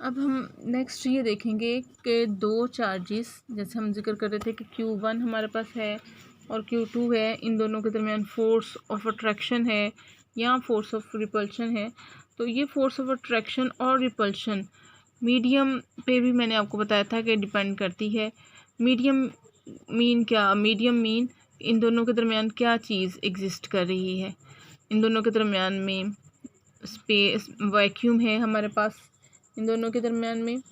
अब हम नेक्स्ट ये देखेंगे कि दो चार्जेस, जैसे हम जिक्र कर रहे थे कि Q1 हमारे पास है और Q2 है, इन दोनों के दरमियान फोर्स ऑफ अट्रैक्शन है या फोर्स ऑफ रिपल्शन है। तो ये फोर्स ऑफ अट्रैक्शन और रिपल्शन मीडियम पे भी मैंने आपको बताया था कि डिपेंड करती है। मीडियम मीन क्या, मीडियम मीन इन दोनों के दरमियान क्या चीज़ एग्जिस्ट कर रही है। इन दोनों के दरमियान में स्पेस वैक्यूम है हमारे पास, इन दोनों के दरमियान में,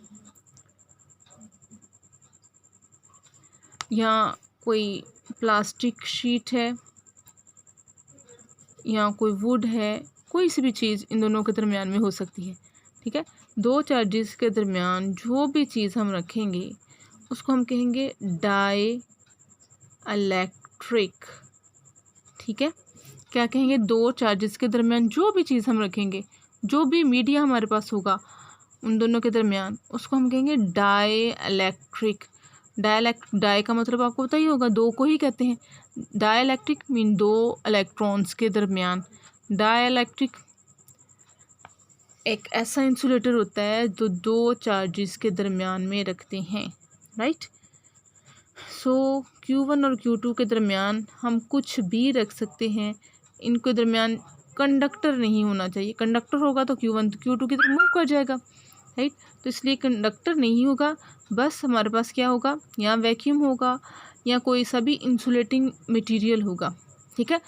या कोई प्लास्टिक शीट है या कोई वुड है, कोई सी भी चीज़ इन दोनों के दरमियान में हो सकती है। ठीक है, दो चार्जेस के दरमियान जो भी चीज़ हम रखेंगे उसको हम कहेंगे डाई इलेक्ट्रिक। ठीक है, क्या कहेंगे, दो चार्जेस के दरमियान जो भी चीज़ हम रखेंगे, जो भी मीडिया हमारे पास होगा उन दोनों के दरमियान, उसको हम कहेंगे डाई इलेक्ट्रिक। डाई का मतलब आपको पता ही होगा, दो को ही कहते हैं। डाई इलेक्ट्रिक मीन दो इलेक्ट्रॉन्स के दरमियान। डाई इलेक्ट्रिक एक ऐसा इंसुलेटर होता है जो दो चार्जेस के दरमियान में रखते हैं, राइट। सो Q1 और Q2 के दरमियान हम कुछ भी रख सकते हैं, इनके दरमियान कंडक्टर नहीं होना चाहिए। कंडक्टर होगा तो Q1 तो Q2 की तरफ मूव कर जाएगा, राइट। तो इसलिए कंडक्टर नहीं होगा, बस हमारे पास क्या होगा, या वैक्यूम होगा या कोई सा भी इंसुलेटिंग मटेरियल होगा। ठीक है,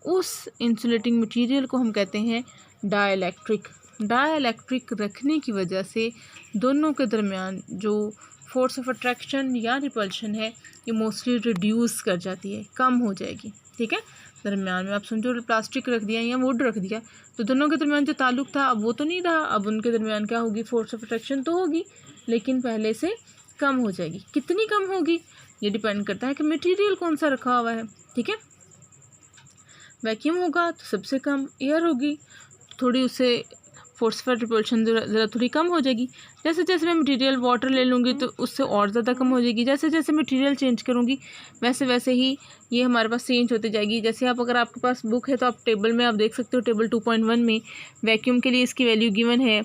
उस इंसुलेटिंग मटेरियल को हम कहते हैं डाइलेक्ट्रिक। डाइलेक्ट्रिक रखने की वजह से दोनों के दरमियान जो फोर्स ऑफ अट्रैक्शन या रिपल्शन है ये मोस्टली रिड्यूस कर जाती है, कम हो जाएगी। ठीक है, दरमियान में आप समझो प्लास्टिक रख दिया या वुड रख दिया तो दोनों के दरमियान जो ताल्लुक था अब वो तो नहीं रहा, अब उनके दरमियान क्या होगी, फोर्स ऑफ अट्रैक्शन तो होगी लेकिन पहले से कम हो जाएगी। कितनी कम होगी ये डिपेंड करता है कि मटेरियल कौन सा रखा हुआ है। ठीक है, वैक्यूम होगा तो सबसे कम, एयर होगी थोड़ी उससे फोर्स ऑफ रिपल्शन ज़रा थोड़ी कम हो जाएगी। जैसे जैसे मैं मटेरियल वाटर ले लूँगी तो उससे और ज़्यादा कम हो जाएगी। जैसे जैसे मटेरियल चेंज करूँगी वैसे वैसे ही ये हमारे पास चेंज होती जाएगी। जैसे आप अगर आपके पास बुक है तो आप टेबल में आप देख सकते हो, टेबल 2.1 में वैक्यूम के लिए इसकी वैल्यू गिवन है,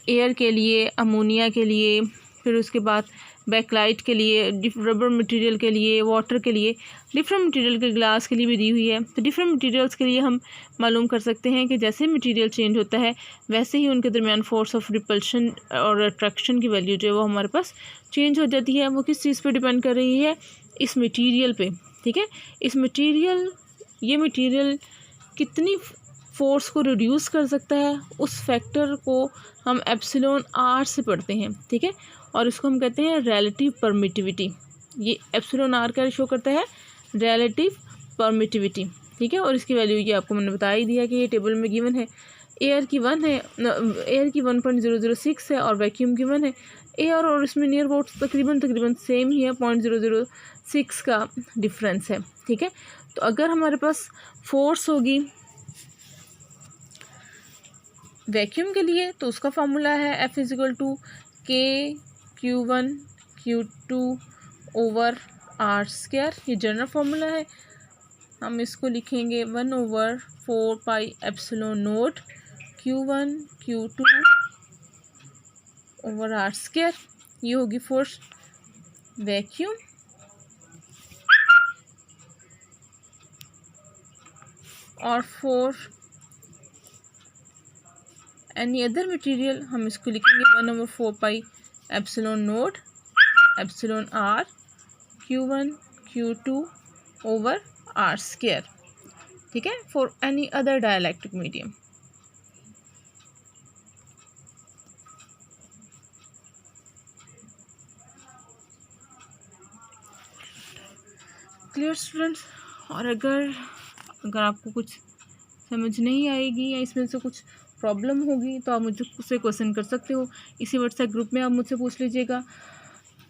एयर के लिए, अमोनिया के लिए, फिर उसके बाद बैकलाइट के लिए, रबर मटेरियल के लिए, वाटर के लिए, डिफरेंट मटेरियल के ग्लास के लिए भी दी हुई है। तो डिफरेंट मटेरियल्स के लिए हम मालूम कर सकते हैं कि जैसे मटेरियल चेंज होता है वैसे ही उनके दरमियान फोर्स ऑफ रिपल्शन और अट्रैक्शन की वैल्यू जो है वो हमारे पास चेंज हो जाती है। वो किस चीज़ पे डिपेंड कर रही है, इस मटेरियल पे। ठीक है, इस मटेरियल, ये मटेरियल कितनी फोर्स को रिड्यूस कर सकता है उस फैक्टर को हम एप्सिलॉन आर से पढ़ते हैं। ठीक है, और इसको हम कहते हैं रिलेटिव परमिटिविटी। ये एप्सिलॉन आर क्या शो करता है, रिलेटिव परमिटिविटी। ठीक है, और इसकी वैल्यू ये आपको मैंने बता ही दिया कि ये टेबल में गिवन है। एयर की 1 है, एयर की 1.006 है और वैक्यूम की 1 है। एयर और इसमें नियर अबाउट तकरीबन सेम ही है, 0.006 का डिफरेंस है। ठीक है, तो अगर हमारे पास फोर्स होगी वैक्यूम के लिए तो उसका फार्मूला है F = KQ1 Q2 over R²। ये जनरल फार्मूला है, हम इसको लिखेंगे 1/4πε0 Q1 Q2 ओवर R²। ये होगी फोर्स वैक्यूम, और फॉर एनी अदर मटेरियल हम इसको लिखेंगे 1/4πε0 εr Q1 Q2 over R²। ठीक है, for any other dielectric medium. Clear students? और अगर आपको कुछ समझ नहीं आएगी या इसमें से कुछ प्रॉब्लम होगी तो आप मुझसे क्वेश्चन कर सकते हो। इसी व्हाट्सएप ग्रुप में आप मुझसे पूछ लीजिएगा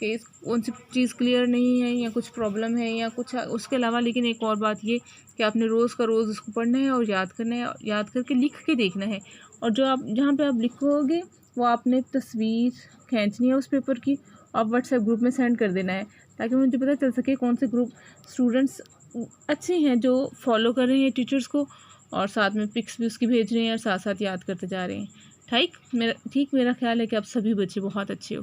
कि कौन सी चीज़ क्लियर नहीं है या कुछ प्रॉब्लम है या कुछ उसके अलावा। लेकिन एक और बात ये कि आपने रोज़ का रोज़ उसको पढ़ना है और याद करना है, याद करके लिख के देखना है। और जो आप जहाँ पे आप लिखोगे वो आपने तस्वीर खींचनी है उस पेपर की, आप व्हाट्सएप ग्रुप में सेंड कर देना है ताकि मुझे पता चल सके कौन से ग्रुप स्टूडेंट्स अच्छे हैं जो फॉलो कर रहे हैं टीचर्स को और साथ में पिक्स भी उसकी भेज रहे हैं और साथ साथ याद करते जा रहे हैं। ठीक मेरा ख्याल है कि आप सभी बच्चे बहुत अच्छे हो।